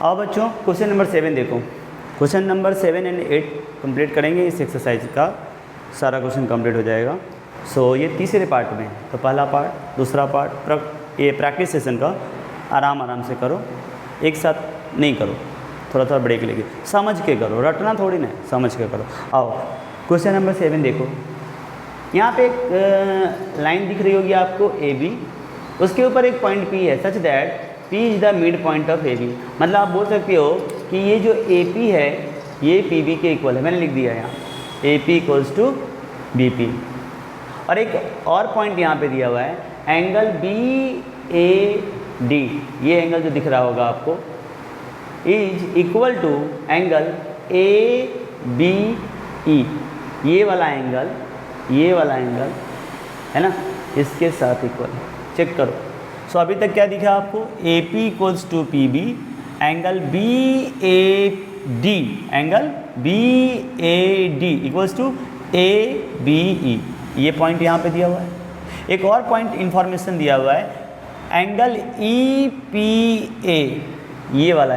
अब बच्चों question number 7 देखो। क्वेश्चन नंबर 7 एंड 8 कंप्लीट करेंगे, इस एक्सरसाइज का सारा क्वेश्चन कंप्लीट हो जाएगा। सो ये तीसरे पार्ट में, तो पहला पार्ट, दूसरा पार्ट, ये प्रैक्टिस सेशन का आराम से करो, एक साथ नहीं करो, थोड़ा थोड़ा ब्रेक लेके समझ के करो, रटना थोड़ी ना, समझ के करो। आओ क्वेश्चन नंबर 7 देखो। यहाँ पे एक लाइन दिख रही होगी आपको AB, उसके ऊपर एक पॉइंट P है, such that P is the mid point of AB। मतलब आप बोल सकते हो कि ये जो AP है ये PB के इक्वल है, मैंने लिख दिया यहाँ AP इक्वल्स टू BP। और एक और पॉइंट यहाँ पे दिया हुआ है एंगल BAD, ये एंगल जो दिख रहा होगा आपको is equal to angle ABE, ये वाला एंगल है ना, इसके साथ इक्वल है। चेक करो। सो अभी तक क्या दिखा आपको, AP equals to PB, angle BAD equals to ABE, ये पॉइंट यहाँ पे दिया हुआ है। एक और पॉइंट इंफॉर्मेशन दिया हुआ है एंगल EPA, ये वाला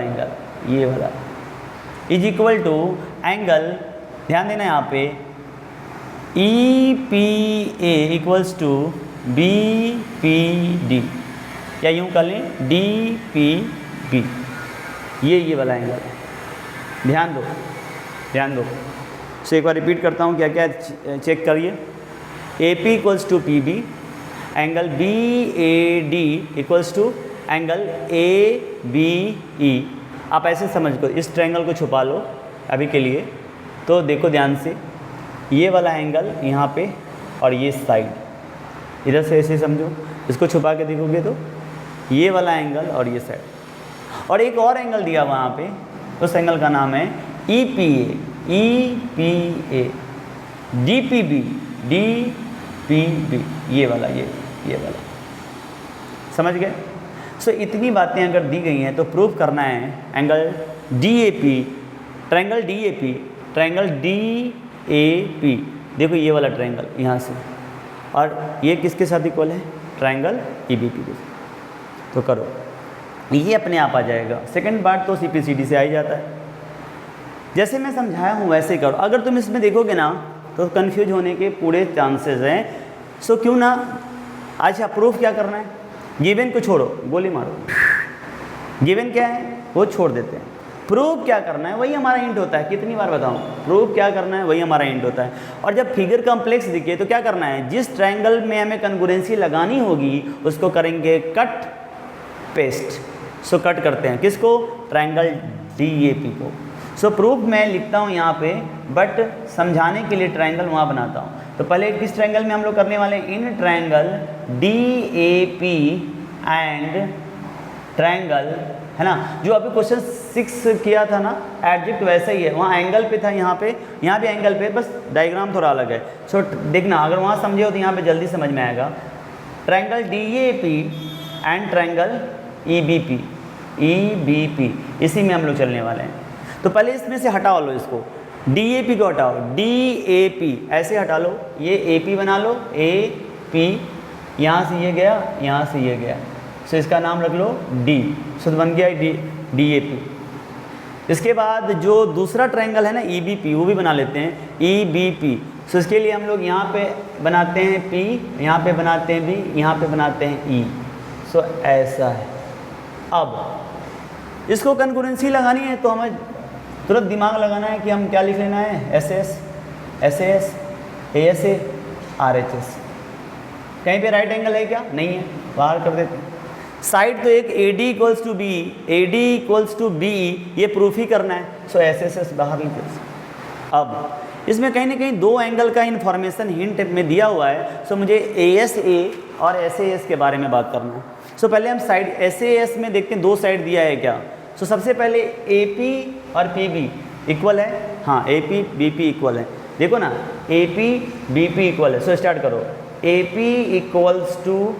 इज इक्वल टू एंगल, ध्यान देना यहाँ पे, EPA इक्वल्स टू BPD, या यूँ कर लें DPB, ये वाला एंगल है। ध्यान दो। सो एक बार रिपीट करता हूँ, क्या क्या चेक करिए। AP equals to PB, angle BAD equals to angle ABE। आप ऐसे समझ को, इस ट्रायंगल को छुपा लो अभी के लिए। तो देखो ध्यान से, ये वाला एंगल यहाँ पे और ये साइड, इधर से ऐसे समझो, इसको छुपा के देखोगे तो ये वाला एंगल और ये साइड, और एक और एंगल दिया वहाँ पे, उस एंगल का नाम है EPA, DPB, ये वाला समझ गए। सो इतनी बातें अगर दी गई हैं तो प्रूफ करना है एंगल ट्रायंगल DAP, देखो ये वाला ट्रायंगल यहाँ से, और ये किसके साथ इक्वल है, ट्रायंगल EBP के साथ। तो करो, ये अपने आप आ जाएगा। सेकंड पार्ट तो CPCD से आ ही जाता है, जैसे मैं समझाया हूँ वैसे ही करो। अगर तुम इसमें देखोगे ना तो कंफ्यूज होने के पूरे चांसेस हैं। सो क्यों ना, अच्छा प्रूफ क्या करना है, गिवन को छोड़ो, गोली मारो, गिवन क्या है वो छोड़ देते हैं। प्रूफ क्या करना है वही हमारा हिंट होता है। कितनी बार बताऊं, प्रूफ क्या करना है वही हमारा हिंट होता है। और जब फिगर कॉम्प्लेक्स दिखे तो क्या करना है, जिस ट्रायंगल में हमें कॉन्ग्रुएंसी लगानी होगी उसको करेंगे कट पेस्ट। सो कट करते हैं किसको, ट्रायंगल DAP को। सो प्रूफ मैं लिखता हूँ यहाँ पे, बट समझाने के लिए ट्रायंगल वहाँ बनाता हूँ। तो पहले किस ट्रायंगल में हम लोग करने वाले हैं, in triangle DAP and triangle, है ना, जो अभी क्वेश्चन 6 किया था ना, एडजेक्ट वैसा ही है, वहाँ एंगल पे था, यहाँ भी एंगल पे, बस डायग्राम थोड़ा अलग है। सो देखना, अगर वहाँ समझे हो तो यहाँ पे जल्दी समझ में आएगा। Triangle DAP and triangle EBP, इसी में हम लोग चलने वाले हैं। तो पहले इसमें से हटाओ लो, इसको DAP को हटाओ, DAP ऐसे हटा लो, ये AP बना लो, AP, यहाँ से ये गया, यहाँ से ये गया, सो इसका नाम रख लो D। सो बन गया DAP। इसके बाद जो दूसरा ट्रायंगल है ना EBP, वो भी बना लेते हैं, EBP। सो इसके लिए हम लोग यहाँ पे बनाते हैं P, यहाँ पे बनाते हैं B, यहाँ पे बनाते हैं E। सो ऐसा है। अब इसको कॉन्ग्रुएंसी लगानी है तो हमें तुरंत दिमाग लगाना है कि हम क्या लिख लेना है, SAS, ASA, RHS। कहीं पे राइट एंगल है क्या, नहीं है, बाहर कर देते हैं। साइड तो एक AD इक्वल्स टू BE, ये प्रूफ ही करना है। सो SS बाहर लिखे। अब इसमें कहीं ना कहीं दो एंगल का इन्फॉर्मेशन हिंट में दिया हुआ है। सो मुझे ASA और SAS के बारे में बात करना है। सो पहले हम साइड SAS में देखते हैं, दो साइड दिया है क्या। सो सबसे पहले AP और PB इक्वल है, हाँ AP BP इक्वल है, देखो ना AP BP इक्वल है। सो स्टार्ट करो, AP equals to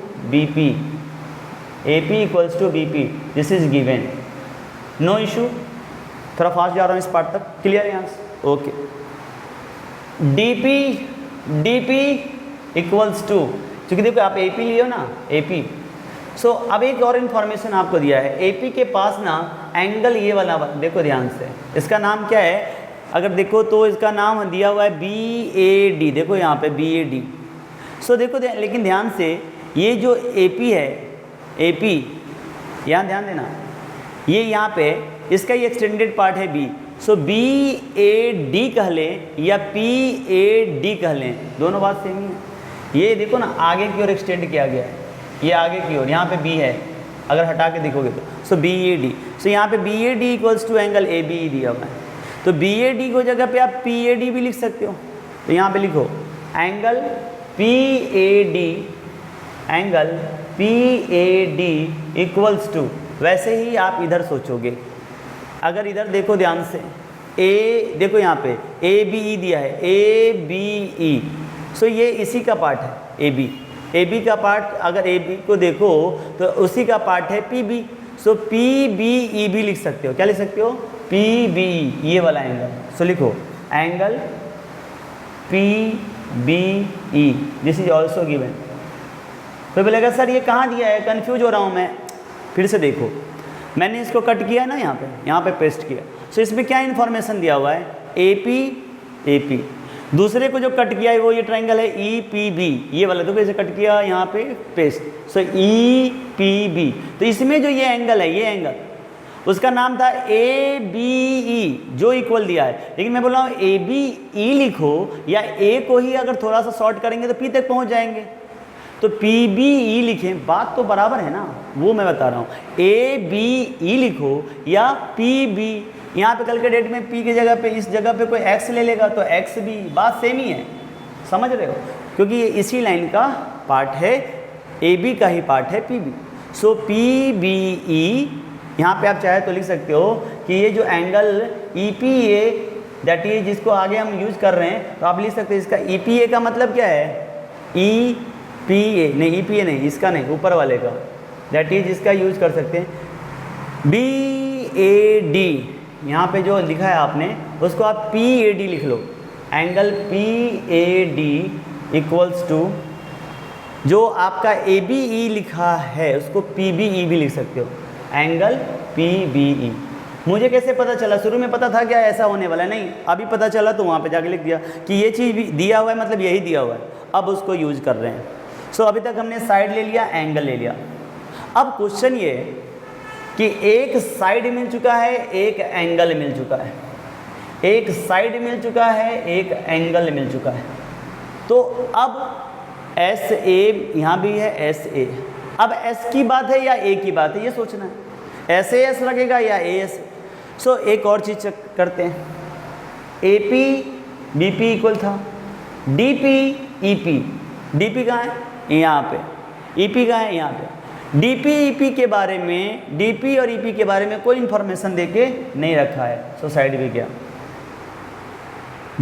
BP, this is given, no issue. थोड़ा फास्ट जा रहा हूँ इस पार्ट तक, क्लियर यहाँ से, ओके। DP इक्वल्स टू, क्योंकि देखो आप AP लियो ना, AP। सो अब एक और इन्फॉर्मेशन आपको दिया है, AP के पास ना एंगल ये वाला देखो ध्यान से, इसका नाम क्या है, अगर देखो तो इसका नाम दिया हुआ है BAD, देखो यहाँ पे BAD। सो देखो लेकिन ध्यान से ये जो AP है, AP यहाँ ध्यान देना, ये यहाँ पे इसका ये एक्सटेंडेड पार्ट है B। सो BAD कह लें या PAD कह लें, दोनों बात सेम ही है। ये देखो ना आगे की ओर एक्सटेंड किया गया है, ये आगे की ओर, यहाँ पे B है, अगर हटा के देखोगे तो। सो BAD, सो यहाँ पे BAD equals to angle ABE दिया हुआ है, तो BAD को जगह पे आप PAD भी लिख सकते हो। तो यहाँ पे लिखो angle PAD, angle PAD equals to, वैसे ही आप इधर सोचोगे, अगर इधर देखो ध्यान से, A देखो यहाँ पे ABE दिया है, ABE, सो ये इसी का पार्ट है AB का पार्ट, अगर AB को देखो तो उसी का पार्ट है PB। सो PBE भी लिख सकते हो, क्या लिख सकते हो, PBE, ये वाला एंगल। सो लिखो angle PBE, this is also given. तो बोलेगा सर ये कहाँ दिया है, कंफ्यूज हो रहा हूँ मैं। फिर से देखो, मैंने इसको कट किया ना, यहाँ पे पेस्ट किया। सो इसमें क्या इन्फॉर्मेशन दिया हुआ है, AP। दूसरे को जो कट किया है वो ये ट्राइंगल है EPB, ये वाला देखो, इसे कट किया यहाँ पे पेस्ट। सो EPB, तो इसमें जो ये एंगल है, ये एंगल उसका नाम था ABE, जो इक्वल दिया है। लेकिन मैं बोल रहा हूँ ABE लिखो, या A को ही अगर थोड़ा सा शॉर्ट करेंगे तो P तक पहुँच जाएंगे, तो PBE लिखें, बात तो बराबर है ना, वो मैं बता रहा हूँ। ABE लिखो या PB, यहाँ पे कल के डेट में P की जगह पे इस जगह पे कोई X ले लेगा तो XB, बात सेम ही है, समझ रहे हो, क्योंकि ये इसी लाइन का पार्ट है, AB का ही पार्ट है PB। सो PBE, यहाँ पे आप चाहे तो लिख सकते हो कि ये जो एंगल EPA, दैट इज जिसको आगे हम यूज कर रहे हैं, तो आप लिख सकते हैं इसका EPA का मतलब क्या है, EPA नहीं, EPA नहीं, इसका नहीं, ऊपर वाले का, दैट इज इसका यूज कर सकते हैं BAD, यहाँ पे जो लिखा है आपने उसको आप PAD लिख लो, एंगल PAD इक्वल्स टू जो आपका ABE लिखा है उसको PBE भी लिख सकते हो, एंगल PBE। मुझे कैसे पता चला, शुरू में पता था क्या ऐसा होने वाला, नहीं, अभी पता चला तो वहाँ पे जाके लिख दिया कि ये चीज़ भी दिया हुआ है, मतलब यही दिया हुआ है, अब उसको यूज कर रहे हैं। सो अभी तक हमने साइड ले लिया, एंगल ले लिया। अब क्वेश्चन ये कि एक साइड मिल चुका है, एक एंगल मिल चुका है, एक साइड मिल चुका है, एक एंगल मिल चुका है। तो अब SA यहाँ भी है, SA, अब S की बात है या A की बात है, ये सोचना है, SAS लगेगा या AS। सो एक और चीज़ चेक करते हैं, AP BP इक्वल था, DP EP, DP कहाँ है, यहाँ पे, EP कहाँ है, यहाँ पे। DP EP के बारे में, DP और EP के बारे में कोई इन्फॉर्मेशन देके नहीं रखा है, सो साइड भी गया।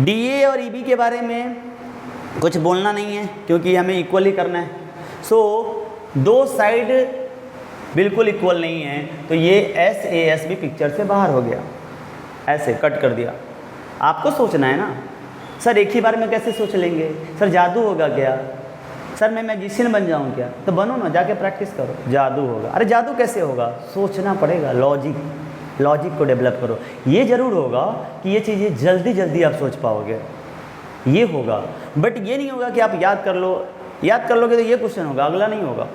DA और EB के बारे में कुछ बोलना नहीं है क्योंकि हमें इक्वल ही करना है। सो दो साइड बिल्कुल इक्वल नहीं है, तो ये SAS भी पिक्चर से बाहर हो गया, ऐसे कट कर दिया। आपको सोचना है ना, सर एक ही बार में कैसे सोच लेंगे, सर जादू होगा क्या, सर मैं मैजिशियन बन जाऊं क्या, तो बनो ना, जाके प्रैक्टिस करो, जादू होगा। अरे जादू कैसे होगा, सोचना पड़ेगा, लॉजिक को डेवलप करो। ये ज़रूर होगा कि ये चीज़ें जल्दी जल्दी आप सोच पाओगे, ये होगा, बट ये नहीं होगा कि आप याद कर लोगे तो ये क्वेश्चन होगा, अगला नहीं होगा,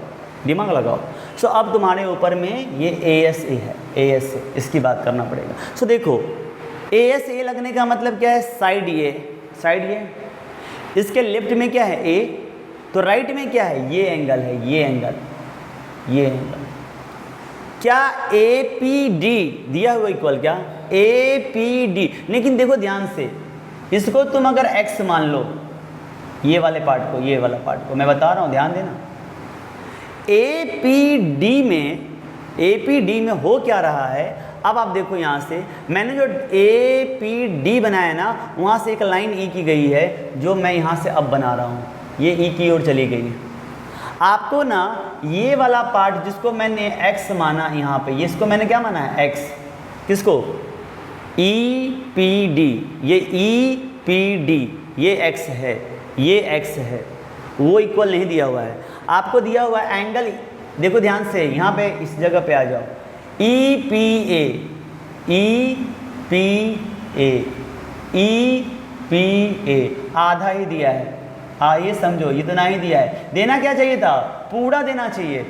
दिमाग लगाओ। सो अब तुम्हारे ऊपर में ये ASA है, ASA, इसकी बात करना पड़ेगा। सो देखो ASA लगने का मतलब क्या है, साइड ये, इसके लेफ्ट में क्या है A, तो राइट में क्या है, ये एंगल है, ये एंगल क्या APD दिया हुआ इक्वल, क्या APD। लेकिन देखो ध्यान से, इसको तुम अगर X मान लो, ये वाले पार्ट को, ये वाला पार्ट को, मैं बता रहा हूँ ध्यान देना, APD में हो क्या रहा है। अब आप देखो यहाँ से मैंने जो APD बनाया ना, वहाँ से एक लाइन E की गई है, जो मैं यहाँ से अब बना रहा हूँ, ये E की ओर चली गई है। आपको ना ये वाला पार्ट जिसको मैंने X माना यहाँ पे, ये इसको मैंने क्या माना है, X, किसको, EPD, ये EPD, ये X है, ये X है, वो इक्वल नहीं दिया हुआ है। आपको दिया हुआ एंगल, देखो ध्यान से, यहाँ पे इस जगह पे आ जाओ, EPA, EPA, EPA आधा ही दिया है। ये समझो इतना ही दिया है, देना क्या चाहिए था, पूरा देना चाहिए,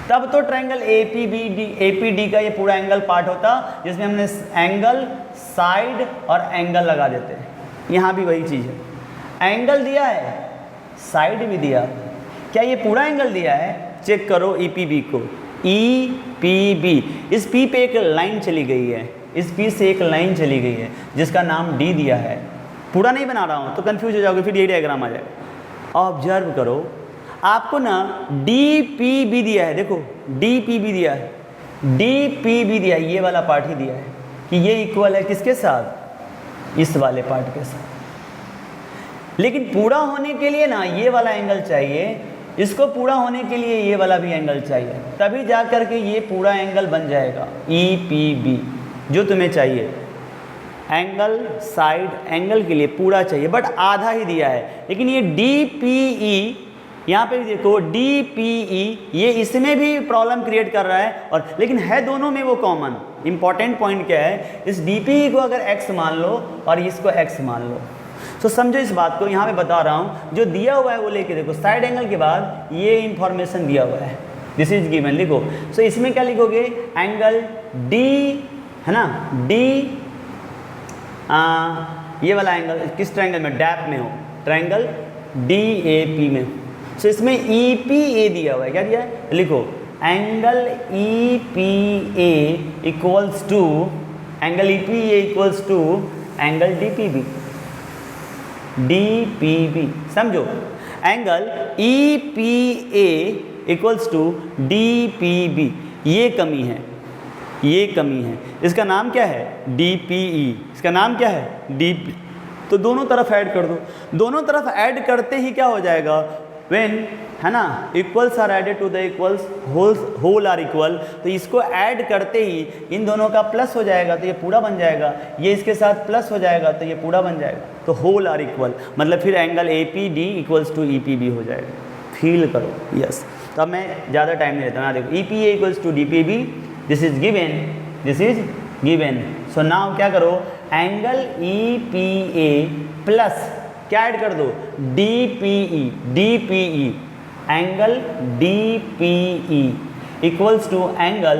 तब तो ट्रायंगल APD का ये पूरा एंगल पार्ट होता, जिसमें हमने एंगल, साइड और एंगल लगा देते हैं। यहाँ भी वही चीज़ है, एंगल दिया है, साइड भी दिया, क्या ये पूरा एंगल दिया है, चेक करो EPB को, EPB, इस P पे एक लाइन चली गई है, इस P से एक लाइन चली गई है जिसका नाम D दिया है। पूरा नहीं बना रहा हूँ तो कंफ्यूज हो जाओगे, फिर ये डायग्राम आ जाएगा। ऑब्जर्व करो, आपको ना DPB दिया है, देखो DPB दिया है, DPB दिया है, ये वाला पार्ट ही दिया है कि ये इक्वल है किसके साथ, इस वाले पार्ट के साथ। लेकिन पूरा होने के लिए ना ये वाला एंगल चाहिए, इसको पूरा होने के लिए ये वाला भी एंगल चाहिए, तभी जा कर के ये पूरा एंगल बन जाएगा EPB जो तुम्हें चाहिए। एंगल, साइड, एंगल के लिए पूरा चाहिए, बट आधा ही दिया है। लेकिन ये DPE, यहाँ पे भी देखो DPE, ये इसमें भी प्रॉब्लम क्रिएट कर रहा है, और लेकिन है दोनों में वो कॉमन। इंपॉर्टेंट पॉइंट क्या है, इस DPE को अगर x मान लो और इसको x मान लो, तो समझो इस बात को, यहाँ पे बता रहा हूँ, जो दिया हुआ है वो लेके देखो, साइड एंगल के बाद ये इंफॉर्मेशन दिया हुआ है, दिस इज गिवन, लिखो। सो इसमें क्या लिखोगे, एंगल D है ना, D, ये वाला एंगल किस ट्रायंगल में, डैप में हो, ट्रायंगल DAP में। सो इसमें EPA दिया हुआ है, क्या दिया है, लिखो angle EPA equals to, angle EPA equals to angle DPB, DPB, समझो, angle EPA equals to DPB, ये कमी है, ये कमी है, इसका नाम क्या है, DPE, इसका नाम क्या है, DP। तो दोनों तरफ ऐड कर दो, दोनों तरफ ऐड करते ही क्या हो जाएगा, व्हेन, है ना, equals are added to the equals, whole are equal, तो इसको ऐड करते ही इन दोनों का प्लस हो जाएगा तो ये पूरा बन जाएगा, ये इसके साथ प्लस हो जाएगा तो ये पूरा बन जाएगा, तो होल आर इक्वल, मतलब फिर angle APD equals to EPB हो जाएगा। फील करो, यस। तो अब मैं ज़्यादा टाइम नहीं लेता, ना देखो EPA equals to DPB, this is given, this is given. So now क्या करो, एंगल EPA प्लस क्या ऐड कर दो, DPE, DPE, angle DPE equals to angle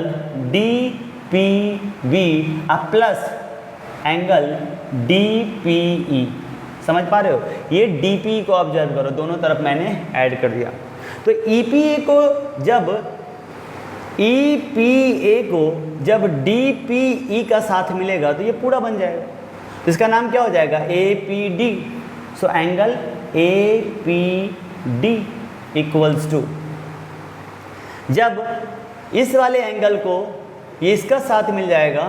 DPB plus angle DPE। समझ पा रहे हो, ये DPE को ऑब्जर्व करो, दोनों तरफ मैंने ऐड कर दिया। तो EPA को जब DPE का साथ मिलेगा तो ये पूरा बन जाएगा, तो इसका नाम क्या हो जाएगा, APD। So angle APD equals to, जब इस वाले एंगल को ये इसका साथ मिल जाएगा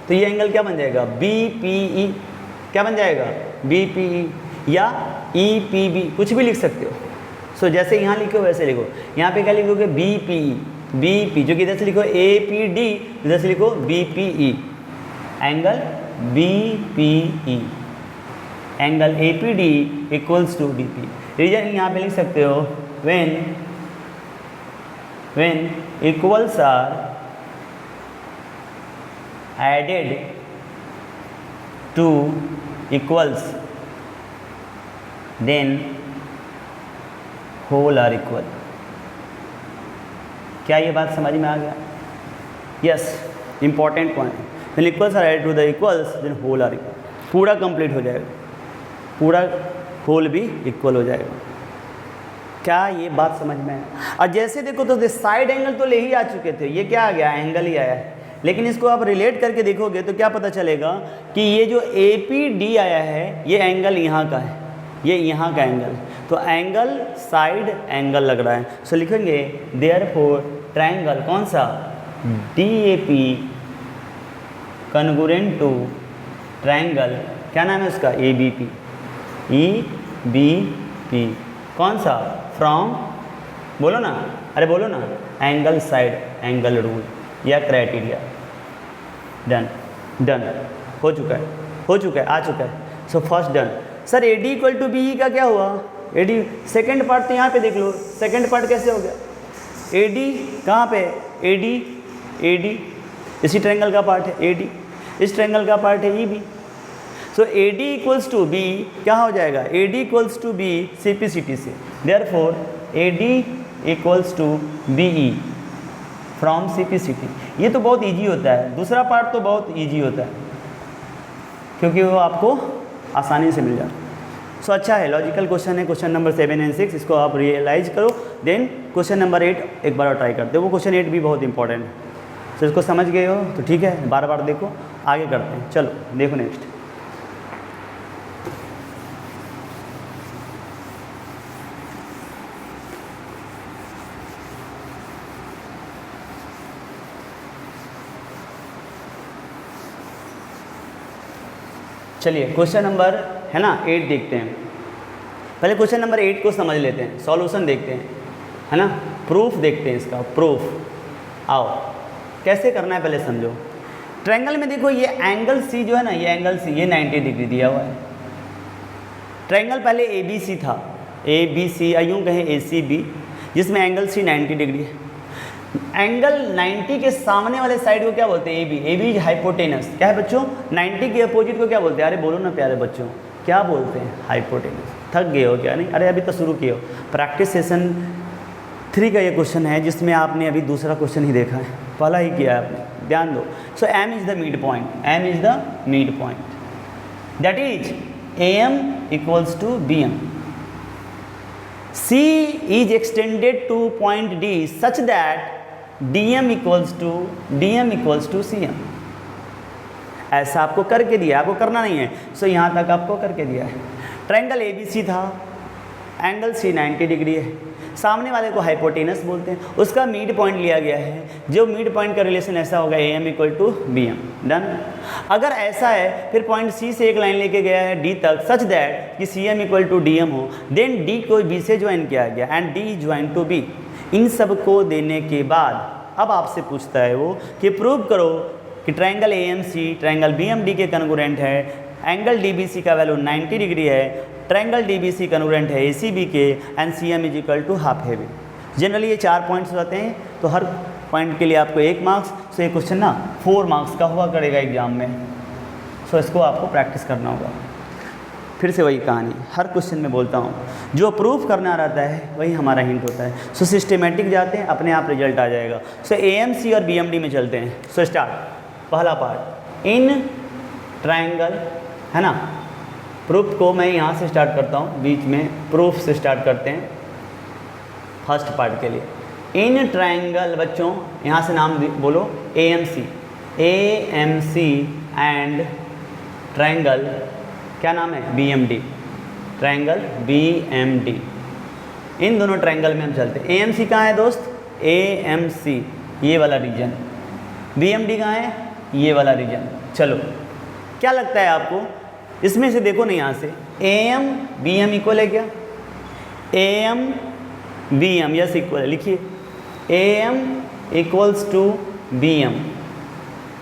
तो ये एंगल क्या बन जाएगा, BPE, क्या बन जाएगा, BPE या EPB, कुछ भी लिख सकते हो। सो जैसे यहाँ लिखो वैसे लिखो, यहाँ पे क्या लिखोगे, BPE, BP, जो कि इधर से लिखो APD, इधर से लिखो BPE, angle BPE, angle APD equals to DP। Reason यहाँ पे लिख सकते हो, when equals are added to equals then whole are equal। क्या ये बात समझ में आ गया, yes, important point, when equals are added to the equals then whole are equal, पूरा कंप्लीट हो जाएगा, पूरा होल भी इक्वल हो जाएगा। क्या ये बात समझ में है? और जैसे देखो तो साइड एंगल तो ले ही आ चुके थे, ये क्या आ गया, एंगल ही आया है, लेकिन इसको आप रिलेट करके देखोगे तो क्या पता चलेगा कि ये जो APD आया है ये एंगल यहाँ का है, ये यहाँ का एंगल, तो एंगल साइड एंगल लग रहा है। सो लिखेंगे देयरफॉर ट्रायंगल कौन सा, DAP कन्गुरेंट टू ट्रायंगल, क्या नाम है उसका, ABP, EBP, कौन सा, फ्रॉम, बोलो ना, अरे बोलो ना, एंगल साइड एंगल रूल या क्राइटेरिया। डन, डन हो चुका है, हो चुका है, आ चुका है। So first done. Sir AD equal to BE का क्या हुआ, AD सेकेंड पार्ट तो यहाँ पे देख लो, सेकेंड पार्ट कैसे हो गया, AD कहाँ पे, AD AD, इसी ट्रायंगल का पार्ट है AD, इस ट्रायंगल का पार्ट है EB। So AD equals to B क्या हो जाएगा, AD equals to B CPCT से, therefore AD equals to BE from CPCT। ये तो बहुत इजी होता है, दूसरा पार्ट तो बहुत इजी होता है क्योंकि वो आपको आसानी से मिल जाता है। सो अच्छा है, लॉजिकल क्वेश्चन है क्वेश्चन नंबर 7 एंड 6, इसको आप रियलाइज करो। देन क्वेश्चन नंबर 8 एक बार और ट्राई करते हो, वो क्वेश्चन 8 भी बहुत इंपॉर्टेंट है। तो इसको समझ गए हो तो ठीक है, बार बार देखो, आगे करते हैं। चलो देखो नेक्स्ट। चलिए क्वेश्चन नंबर है ना 8 देखते हैं। पहले क्वेश्चन नंबर 8 को समझ लेते हैं, सॉल्यूशन देखते हैं, है ना, प्रूफ देखते हैं इसका, प्रूफ। आओ कैसे करना है पहले समझो। ट्रायंगल में देखो ये एंगल C जो है ना, ये एंगल C ये 90 डिग्री दिया हुआ है। ट्रायंगल पहले ABC था, ABC या यूँ कहें ACB, जिसमें एंगल C 90 डिग्री है। एंगल 90 के सामने वाले साइड को क्या बोलते हैं, AB इज हाइपोटेनस। क्या है बच्चों, 90 के अपोजिट को क्या बोलते हैं, अरे बोलो ना प्यारे बच्चों, क्या बोलते हैं, हाइपोटेनस। थक गए हो क्या, नहीं, अरे अभी तो शुरू किए हो। प्रैक्टिस सेशन 3 का ये क्वेश्चन है जिसमें आपने अभी दूसरा क्वेश्चन ही देखा है, पहला ही किया है आपने, ध्यान दो। So M is the midpoint, M is the midpoint, that is AM equals to BM। C is extended to point D such that DM equals to CM। ऐसा आपको करके दिया, आपको करना नहीं है। सो यहाँ तक आपको करके दिया है। ट्रायंगल ABC था, एंगल C 90 डिग्री है, सामने वाले को हाइपोटेनस बोलते हैं, उसका मिड पॉइंट लिया गया है। जो मिड पॉइंट का रिलेशन ऐसा होगा AM equal to BM, done. अगर ऐसा है फिर पॉइंट C से एक लाइन लेके गया है D तक सच दैट कि CM इक्वल टू DM हो, देन D को B से ज्वाइन किया गया and D join to B। इन सब को देने के बाद अब आपसे पूछता है वो कि प्रूव करो कि ट्रायंगल AMC ट्रायंगल BMD के कन्ग्रुएंट है, एंगल DBC का वैल्यू 90 डिग्री है, ट्रायंगल DBC कन्ग्रुएंट है ACB के and CM is equal to half heavy. Generally ये 4 पॉइंट्स रहते हैं, तो हर पॉइंट के लिए आपको 1 मार्क्स। सो ये क्वेश्चन ना 4 मार्क्स का हुआ करेगा एग्जाम में। सो इसको आपको प्रैक्टिस करना होगा। फिर से वही कहानी, हर क्वेश्चन में बोलता हूँ, जो प्रूफ करना रहता है वही हमारा हिंट होता है। सो सिस्टेमेटिक जाते हैं, अपने आप रिजल्ट आ जाएगा। सो AMC और BMD में चलते हैं। सो स्टार्ट, पहला पार्ट इन ट्रायंगल, है ना। प्रूफ को मैं यहाँ से स्टार्ट करता हूँ, बीच में प्रूफ से स्टार्ट करते हैं फर्स्ट पार्ट के लिए। इन ट्रायंगल बच्चों यहाँ से नाम बोलो, AMC एंड ट्रायंगल क्या नाम है, BMD, ट्रायंगल BMD। इन दोनों ट्रायंगल में हम चलते हैं। AMC कहाँ है दोस्त, AMC ये वाला रीजन, BMD कहाँ है, ये वाला रीजन। चलो क्या लगता है आपको, इसमें से देखो ना, यहाँ से AM BM इक्वल है क्या, AM BM यस इक्वल है, लिखिए AM equals to BM,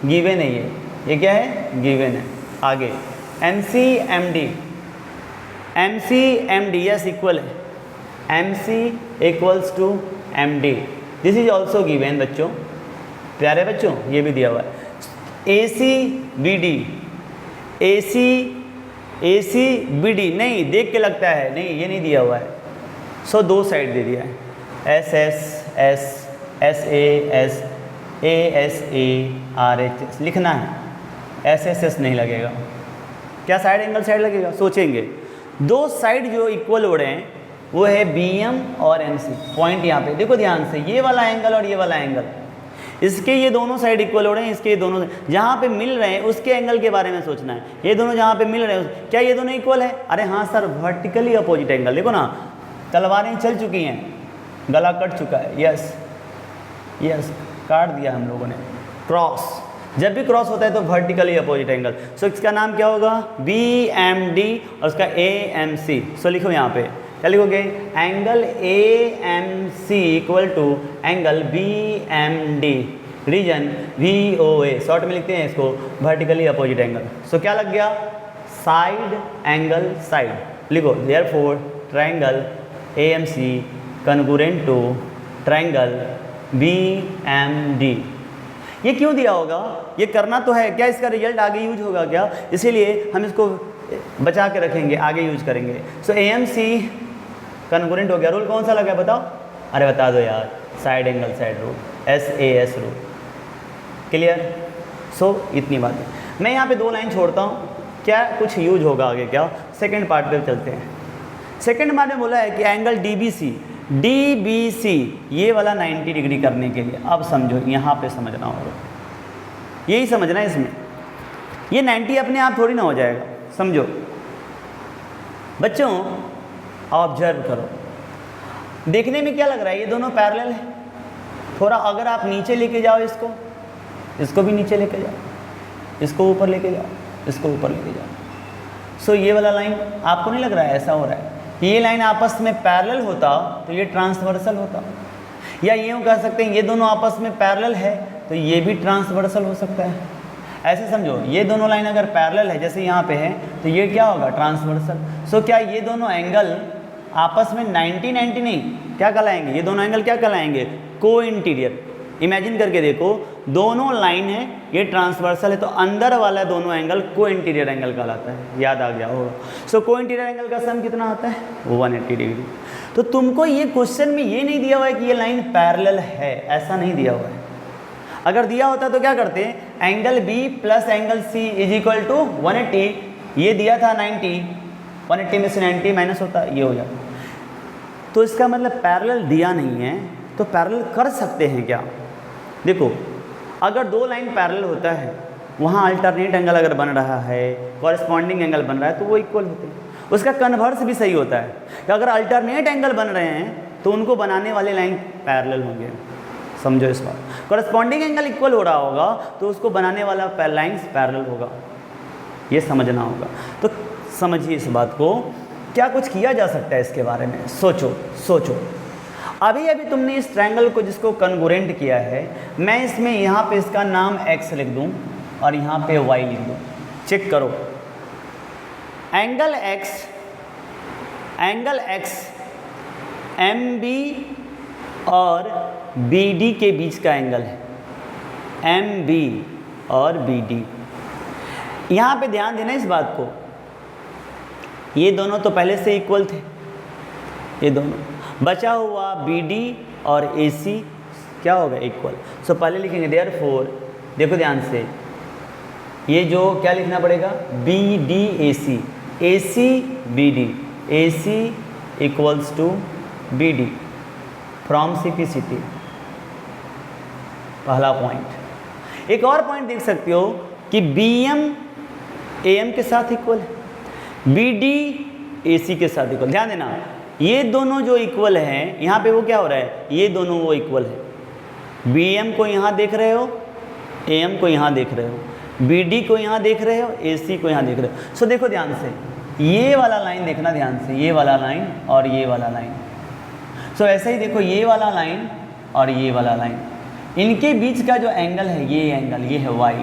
given है ये क्या है, गिवन है। आगे MC MD यस इक्वल है, MC equals to MD, this is also given बच्चों, प्यारे बच्चों ये भी दिया हुआ है। AC BD नहीं, देख के लगता है नहीं, ये नहीं दिया हुआ है। सो 2 साइड दे दिया है, SS SAS ASA RHS लिखना है, SSS नहीं लगेगा। क्या साइड एंगल साइड लगेगा, सोचेंगे। 2 साइड जो इक्वल हो रहे हैं वो है BM और MC। पॉइंट यहाँ पे देखो ध्यान से, ये वाला एंगल और ये वाला एंगल, इसके ये दोनों साइड इक्वल हो रहे हैं, इसके ये दोनों जहाँ पे मिल रहे हैं उसके एंगल के बारे में सोचना है। ये दोनों जहाँ पे मिल रहे हैं क्या ये दोनों इक्वल है, अरे हाँ सर, वर्टिकली अपोजिट एंगल। देखो ना, तलवारें चल चुकी हैं, गला कट चुका है, यस काट दिया हम लोगों ने। क्रॉस, जब भी क्रॉस होता है तो वर्टिकली अपोजिट एंगल। सो इसका नाम क्या होगा, BMD और उसका AMC। सो लिखो यहाँ पे, क्या लिखोगे, angle AMC equal to angle BMD, reason VOA, short में लिखते हैं इसको, वर्टिकली अपोजिट एंगल। सो क्या लग गया, साइड एंगल साइड लिखो। Therefore triangle AMC congruent to triangle BMD। ये क्यों दिया होगा, ये करना तो है, क्या इसका रिजल्ट आगे यूज होगा क्या, इसीलिए हम इसको बचा के रखेंगे, आगे यूज करेंगे। सो AMC कन्ग्रुएंट हो गया। रूल कौन सा लगा है बताओ, अरे बता दो यार, side angle side rule, SAS rule. Clear? So इतनी बात है। मैं यहाँ पे 2 लाइन छोड़ता हूँ, क्या कुछ यूज होगा आगे क्या, सेकंड पार्ट पे चलते हैं। सेकंड पार्ट में बोला है कि एंगल DBC ये वाला 90 डिग्री करने के लिए, अब समझो यहाँ पे समझना होगा, यही समझना है इसमें। ये 90 अपने आप थोड़ी ना हो जाएगा, समझो बच्चों, ऑब्जर्व करो, देखने में क्या लग रहा है, ये दोनों पैरेलल है। थोड़ा अगर आप नीचे लेके जाओ इसको भी नीचे लेके जाओ, इसको ऊपर लेके जाओ, इसको ऊपर लेके जाओ। सो ये वाला लाइन आपको नहीं लग रहा है ऐसा हो रहा है, ये लाइन आपस में पैरेलल होता तो ये ट्रांसवर्सल होता, या यूँ कह सकते हैं ये दोनों आपस में पैरेलल है तो ये भी ट्रांसवर्सल हो सकता है। ऐसे समझो, ये दोनों लाइन अगर पैरेलल है जैसे यहाँ पे है तो ये क्या होगा, ट्रांसवर्सल। सो क्या ये दोनों एंगल आपस में 90 नहीं क्या कहलाएंगे, ये दोनों एंगल क्या कहलाएंगे, को इंटीरियर। इमेजिन करके देखो, दोनों लाइन है, ये ट्रांसवर्सल है तो अंदर वाला दोनों एंगल को इंटीरियर एंगल कहलाता है, याद आ गया होगा। सो को इंटीरियर एंगल का सम कितना होता है, 180 डिग्री। तो तुमको ये क्वेश्चन में ये नहीं दिया हुआ है कि ये लाइन पैरेलल है, ऐसा नहीं दिया हुआ है। अगर दिया होता तो क्या करते, angle B plus angle C is equal to 180, ये दिया था 90, 180 में से 90 माइनस होता, ये हो जाता। तो इसका मतलब पैरेलल दिया नहीं है तो पैरेलल कर सकते हैं क्या। देखो, अगर 2 लाइन पैरेलल होता है, वहाँ अल्टरनेट एंगल अगर बन रहा है, कॉरेस्पॉन्डिंग एंगल बन रहा है तो वो इक्वल होते हैं। उसका कन्वर्स भी सही होता है कि अगर अल्टरनेट एंगल बन रहे हैं तो उनको बनाने वाले लाइन पैरेलल होंगे, समझो इस बात। कॉरेस्पॉन्डिंग एंगल इक्वल हो रहा होगा तो उसको बनाने वाला लाइन्स पैरेलल होगा, ये समझना होगा। तो समझिए इस बात को, क्या कुछ किया जा सकता है इसके बारे में, सोचो। अभी तुमने इस ट्रायंगल को जिसको कन्ग्रुएंट किया है, मैं इसमें यहाँ पे इसका नाम x लिख दूँ और यहाँ पे y लिख दूँ। चेक करो, एंगल x MB और BD के बीच का एंगल है, MB और BD। यहाँ पे ध्यान देना इस बात को, ये दोनों तो पहले से इक्वल थे, ये दोनों, बचा हुआ BD और AC क्या होगा, इक्वल। सो पहले लिखेंगे देयरफॉर, देखो ध्यान से, ये जो क्या लिखना पड़ेगा, BDAC, AC BD, AC equals to BD from CPCT, पहला पॉइंट। एक और पॉइंट देख सकते हो कि BM AM के साथ इक्वल है, BD AC के साथ इक्वल। ध्यान देना, ये दोनों जो इक्वल हैं, यहाँ पे वो क्या हो रहा है, ये दोनों वो इक्वल है। BM को यहाँ देख रहे हो, AM को यहाँ देख रहे हो, BD को यहाँ देख रहे हो, AC को यहाँ देख रहे हो। सो देखो ध्यान से, ये वाला लाइन देखना ध्यान से, ये वाला लाइन और ये वाला लाइन। सो ऐसे ही देखो, ये वाला लाइन और ये वाला लाइन, इनके बीच का जो एंगल है, ये एंगल ये है y,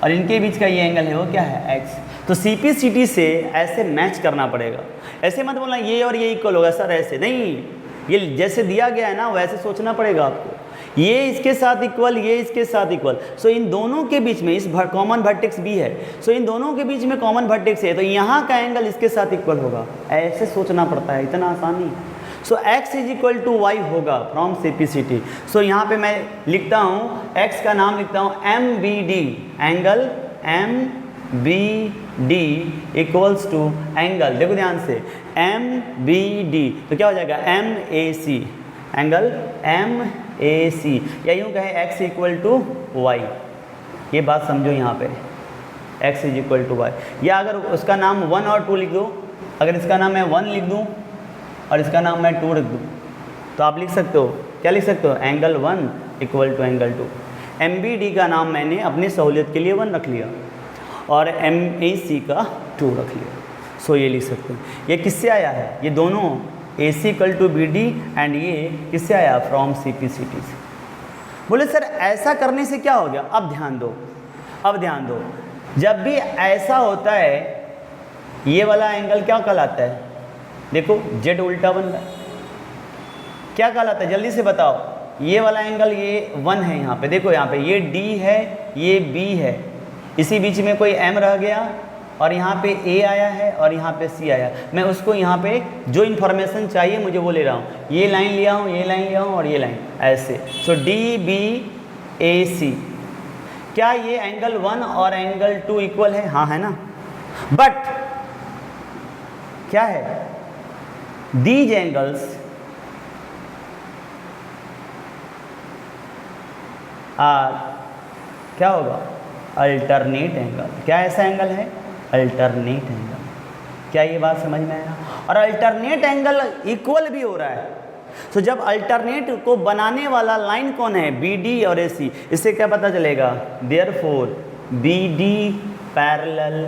और इनके बीच का ये एंगल है वो क्या है, x। तो CPCT से ऐसे मैच करना पड़ेगा। ऐसे मत बोलना ये और ये इक्वल होगा सर, ऐसे नहीं, ये जैसे दिया गया है ना वैसे सोचना पड़ेगा आपको। ये इसके साथ इक्वल, ये इसके साथ इक्वल। सो इन दोनों के बीच में इस कॉमन वर्टेक्स भी है, सो इन दोनों के बीच में कॉमन वर्टेक्स है, तो यहाँ का एंगल इसके साथ इक्वल होगा, ऐसे सोचना पड़ता है, इतना आसानी। So x is equal to y होगा फ्रॉम CPCT। सो यहाँ पे मैं लिखता हूँ, x का नाम लिखता हूँ MBD, angle MBD equals to angle, देखो ध्यान से, MBD तो क्या हो जाएगा, MAC, एंगल MAC, या यूँ कहे x इक्वल टू वाई। ये बात समझो यहाँ पे, x is equal to y. या अगर उसका नाम 1 और 2 लिख दो, अगर इसका नाम मैं 1 लिख दूँ और इसका नाम मैं 2 लिख दूँ, तो आप लिख सकते हो, क्या लिख सकते हो, angle 1 equal to angle 2। MBD का नाम मैंने अपनी सहूलियत के लिए 1 रख लिया और MAC का 2 रख लिया। सो ये लिख सकते हैं। ये किससे आया है, ये दोनों AC equal to BD and ये किससे आया, फ्रॉम CPCT से। बोले सर ऐसा करने से क्या हो गया, अब ध्यान दो, जब भी ऐसा होता है ये वाला एंगल क्या कहलाता है, देखो Z उल्टा बन रहा है, क्या कहलाता है, जल्दी से बताओ, ये वाला एंगल ये 1 है यहाँ पे, देखो यहाँ पे ये D है, ये B है, इसी बीच में कोई M रह गया और यहाँ पे A आया है और यहाँ पे C आया। मैं उसको यहाँ पे जो इन्फॉर्मेशन चाहिए मुझे वो ले रहा हूँ, ये लाइन लिया हूँ, ये लाइन लिया हूँ और ये लाइन ऐसे। सो DBAC, क्या ये एंगल 1 और एंगल 2 इक्वल है? हाँ है ना। बट क्या है, दीज एंगल्स आर, क्या होगा, अल्टरनेट एंगल। क्या ऐसा एंगल है? Alternate angle. क्या ये बात समझ में आया? और अल्टरनेट एंगल इक्वल भी हो रहा है। तो जब अल्टरनेट को बनाने वाला लाइन कौन है? BD और AC। इससे क्या पता चलेगा? Therefore BD parallel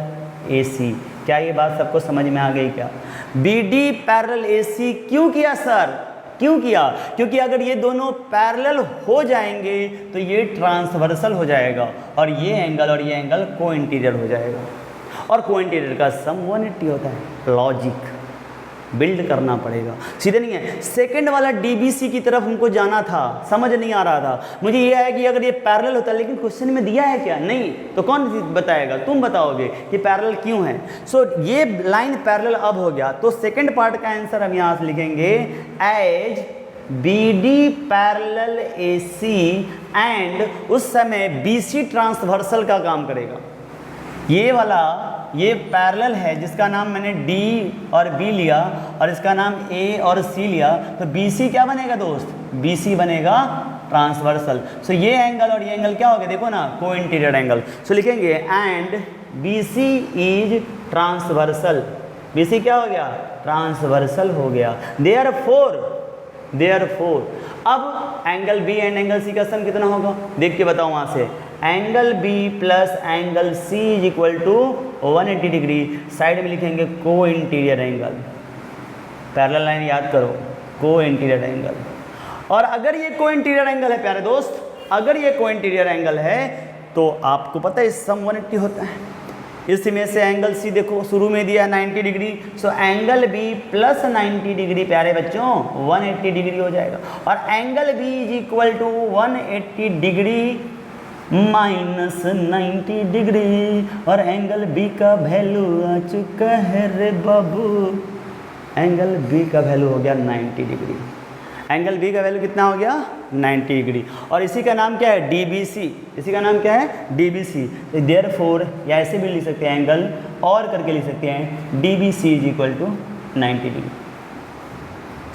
AC। क्या ये बात सबको समझ में आ गई क्या? BD पैरेलल AC क्यों किया सर? क्यों किया? क्योंकि अगर ये दोनों पैरेलल हो जाएंगे तो ये ट्रांसवर्सल हो जाएगा और ये एंगल को इंटीरियर हो जाएगा, और को इंटीरियर का सम 180 होता है। लॉजिक बिल्ड करना पड़ेगा, सीधे नहीं है। सेकंड वाला DBC की तरफ हमको जाना था, समझ नहीं आ रहा था मुझे। ये है कि अगर ये पैरेलल होता है, लेकिन क्वेश्चन में दिया है क्या? नहीं, तो कौन बताएगा? तुम बताओगे कि पैरेलल क्यों है। सो ये लाइन पैरेलल अब हो गया, तो सेकंड पार्ट का आंसर हम यहाँ से लिखेंगे as BD parallel AC and उस समय BC ट्रांसवर्सल का काम करेगा। ये वाला ये पैरेलल है जिसका नाम मैंने D और B लिया और इसका नाम A और C लिया, तो BC क्या बनेगा दोस्त? BC बनेगा ट्रांसवर्सल। सो ये एंगल और ये एंगल क्या हो गया? देखो ना, को इंटीरियर एंगल। सो लिखेंगे and BC is transversal. BC क्या हो गया? ट्रांसवर्सल हो गया। देयरफॉर अब angle B and angle C का सम कितना होगा? देख के बताओ वहाँ से। Angle B plus angle C is equal to 180 degree. Side में लिखेंगे को इंटीरियर एंगल। पैरेलल लाइन याद करो, को इंटीरियर एंगल। और अगर ये को इंटीरियर एंगल है प्यारे दोस्त, अगर ये को इंटीरियर एंगल है तो आपको पता है सम 180 होता है। इस में से एंगल C देखो शुरू में दिया है 90 degree, so angle B plus 90 degree प्यारे बच्चों 180 डिग्री हो जाएगा। और angle B is equal to 180 degree minus 90 degree, और एंगल B का वैल्यू आ चुका है रे बाबू। एंगल B का वैल्यू हो गया 90 डिग्री। एंगल B का वैल्यू कितना हो गया? 90 डिग्री। और इसी का नाम क्या है? DBC। इसी का नाम क्या है? DBC। देयरफॉर या ऐसे भी लिख सकते हैं, एंगल और करके लिख सकते हैं DBC is equal to 90 degree.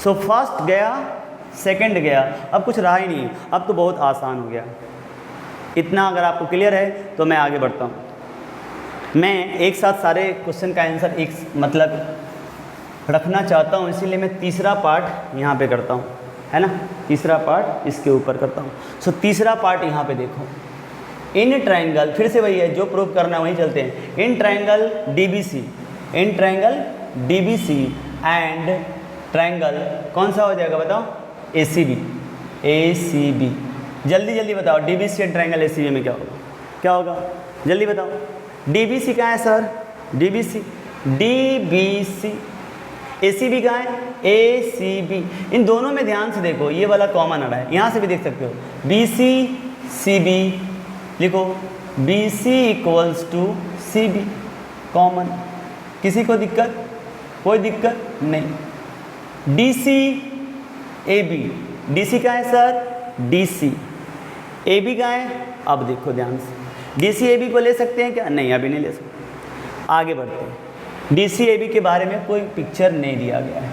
So first गया, सेकंड गया, अब कुछ रहा ही नहीं, अब तो बहुत आसान हो गया। इतना अगर आपको क्लियर है तो मैं आगे बढ़ता हूँ। मैं एक साथ सारे क्वेश्चन का आंसर एक मतलब रखना चाहता हूँ, इसीलिए मैं तीसरा पार्ट यहाँ पे करता हूँ, है ना। तीसरा पार्ट इसके ऊपर करता हूँ। सो तीसरा पार्ट यहाँ पे देखो, इन ट्रायंगल, फिर से वही है जो प्रूव करना है वहीं चलते हैं। In triangle DBC and triangle कौन सा हो जाएगा बताओ? ACB। जल्दी जल्दी बताओ, DBC एंड ट्रायंगल ACB में क्या होगा? क्या होगा जल्दी बताओ। DBC कहाँ है सर? DBC। ACB कहाँ है? ACB। इन दोनों में ध्यान से देखो, ये वाला कॉमन आ रहा है, यहाँ से भी देख सकते हो। BC CB लिखो, BC equals to CB common. किसी को दिक्कत? कोई दिक्कत नहीं। DC AB। DC कहाँ है सर? DC। AB कहाँ है? अब देखो ध्यान से, DC AB को ले सकते हैं क्या? नहीं, अभी नहीं ले सकते। आगे बढ़ते हैं। DC AB के बारे में कोई पिक्चर नहीं दिया गया है।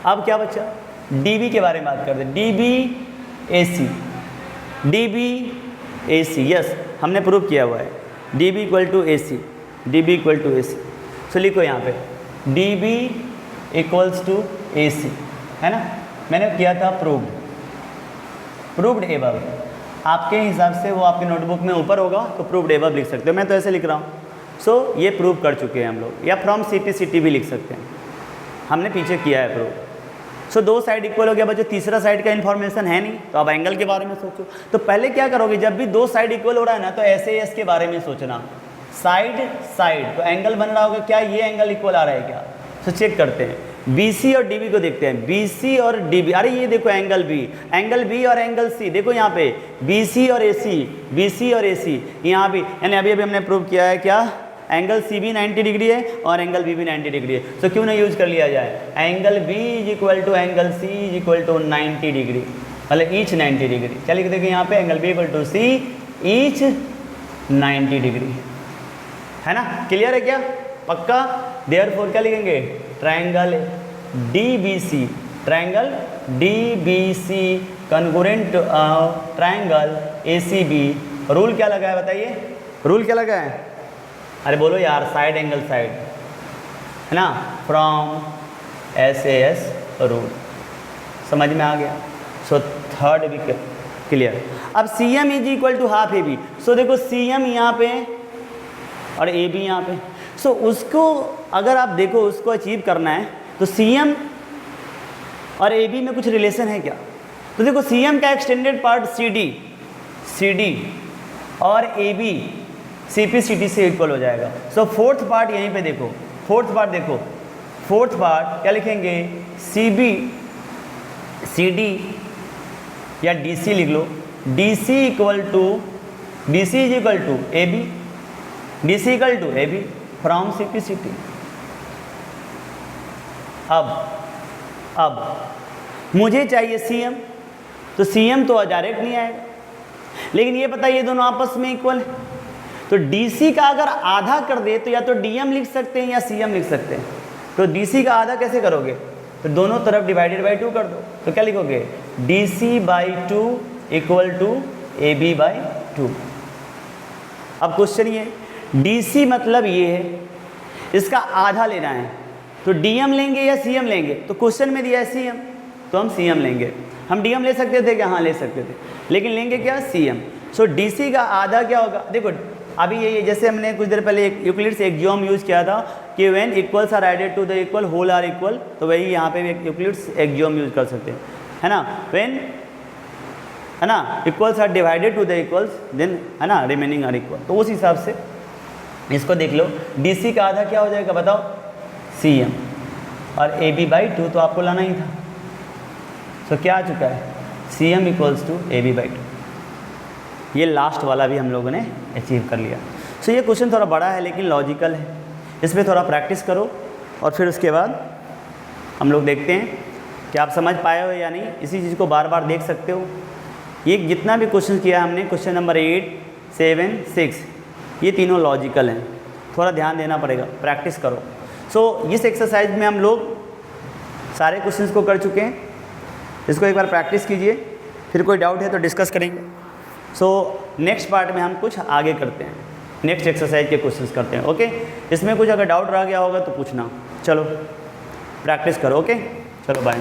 अब क्या बचा? DB के बारे में बात करते हैं। DB AC, यस हमने प्रूव किया हुआ है। DB equal to AC। So लिखो यहाँ पे DB इक्वल्स टू AC, है ना। मैंने किया था प्रूव्ड एबव। आपके हिसाब से वो आपके नोटबुक में ऊपर होगा तो प्रूव्ड एबव लिख सकते हो, मैं तो ऐसे लिख रहा हूँ। सो ये प्रूव कर चुके हैं हम लोग, या फ्रॉम CPCT भी लिख सकते हैं, हमने पीछे किया है प्रूव। सो दो साइड इक्वल हो गया बच्चों, तीसरा साइड का इन्फॉर्मेशन है नहीं, तो अब एंगल के बारे में सोचो। तो पहले क्या करोगे, जब भी दो साइड इक्वल हो रहा है ना, तो ऐसे एस के बारे में सोचना। साइड तो एंगल बन रहा होगा, क्या ये एंगल इक्वल आ रहा है क्या? तो चेक करते हैं, BC और DB को देखते हैं, BC और DB, अरे ये देखो एंगल B और एंगल C, देखो यहाँ पे BC और AC यहाँ भी, यानी अभी हमने प्रूव किया है क्या, एंगल CB 90 डिग्री है और एंगल BB 90 डिग्री है, तो क्यों ना यूज कर लिया जाए, angle B equal to angle C equal to 90 degree, मतलब ईच 90 डिग्री। चलिए देखिए यहाँ पे angle B equal to C each 90 degree, है ना, क्लियर है क्या, पक्का। देयरफॉर क्या लिखेंगे, triangle DBC congruent triangle ACB। Rule क्या लगा है बताइए, रूल क्या लगा है, अरे बोलो यार, साइड एंगल साइड, है ना, फ्रॉम SAS रूल, समझ में आ गया। सो थर्ड भी क्लियर। अब CM is equal to half AB, सो देखो CM यहाँ पे और AB यहाँ पे, सो उसको अगर आप देखो उसको अचीव करना है तो CM और AB में कुछ रिलेशन है क्या, तो देखो CM का एक्सटेंडेड पार्ट CD और AB CP/CD से इक्वल हो जाएगा। सो फोर्थ पार्ट यहीं पे देखो, फोर्थ पार्ट क्या लिखेंगे, CB CD या DC लिख लो, DC is equal to AB from CP/CD। अब मुझे चाहिए CM, तो CM तो डायरेक्ट नहीं आएगा, लेकिन ये पता ये दोनों आपस में इक्वल है, तो DC का अगर आधा कर दे तो या तो DM लिख सकते हैं या CM लिख सकते हैं। तो DC का आधा कैसे करोगे, तो दोनों तरफ डिवाइडेड बाई 2 कर दो, तो क्या लिखोगे, DC/2 इक्वल टू AB/2। अब क्वेश्चन ये, DC मतलब ये है, इसका आधा लेना है, तो DM लेंगे या CM लेंगे, तो क्वेश्चन में दिया है CM, तो हम CM लेंगे। हम DM ले सकते थे क्या, हाँ ले सकते थे, लेकिन लेंगे क्या, CM। सो DC का आधा क्या होगा, देखो अभी ये जैसे हमने कुछ देर पहले एक यूक्लिड्स एक्सियोम यूज किया था कि when equals are added to the equal whole are equal, तो वही यहाँ पे भी एक यूक्लिड्स एक्सियोम यूज कर सकते हैं, है ना, व्हेन, है ना, equals are divided to the equals then, है ना, रिमेनिंग आर इक्वल। तो उस हिसाब से इसको देख लो, DC का आधा क्या हो जाएगा बताओ, CM, और AB/2 तो आपको लाना ही था, तो क्या आ चुका है, CM इक्वल्स टू AB/2। ये लास्ट वाला भी हम लोगों ने अचीव कर लिया। सो ये क्वेश्चन थोड़ा बड़ा है लेकिन लॉजिकल है, इस पर थोड़ा प्रैक्टिस करो और फिर उसके बाद हम लोग देखते हैं कि आप समझ पाए हो या नहीं। इसी चीज़ को बार बार देख सकते हो। ये जितना भी क्वेश्चन किया हमने, क्वेश्चन नंबर 8, 7, 6, ये तीनों लॉजिकल हैं, थोड़ा ध्यान देना पड़ेगा, प्रैक्टिस करो। सो इस एक्सरसाइज में हम लोग सारे क्वेश्चंस को कर चुके हैं, इसको एक बार प्रैक्टिस कीजिए, फिर कोई डाउट है तो डिस्कस करेंगे। सो नेक्स्ट पार्ट में हम कुछ आगे करते हैं, नेक्स्ट एक्सरसाइज के क्वेश्चंस करते हैं, ओके। इसमें कुछ अगर डाउट रह गया होगा तो पूछना। चलो प्रैक्टिस करो, ओके, चलो बाय।